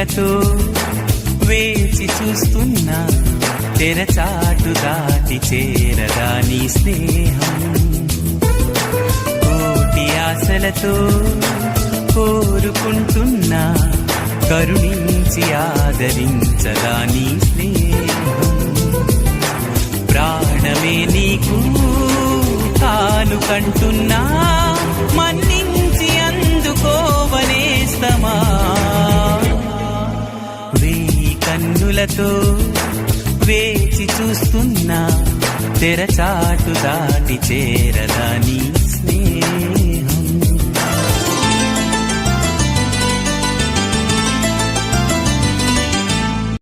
కన్నులతో వేచి చూస్తున్నా, తెరచాటు దాటి చేరదా నీ స్నేహం. కోటి ఆశలతో కోరుకుంటున్నా, కరుణించి ఆదరించదా నీ స్నేహం. ప్రాణమే నీకు కానుకంటున్నా, మన్నించి అందుకోవనేస్తమా. వేయి కన్నులతో వేచి చూస్తున్నా, తెరచాటు దాటి చేరదా నీ స్నేహం.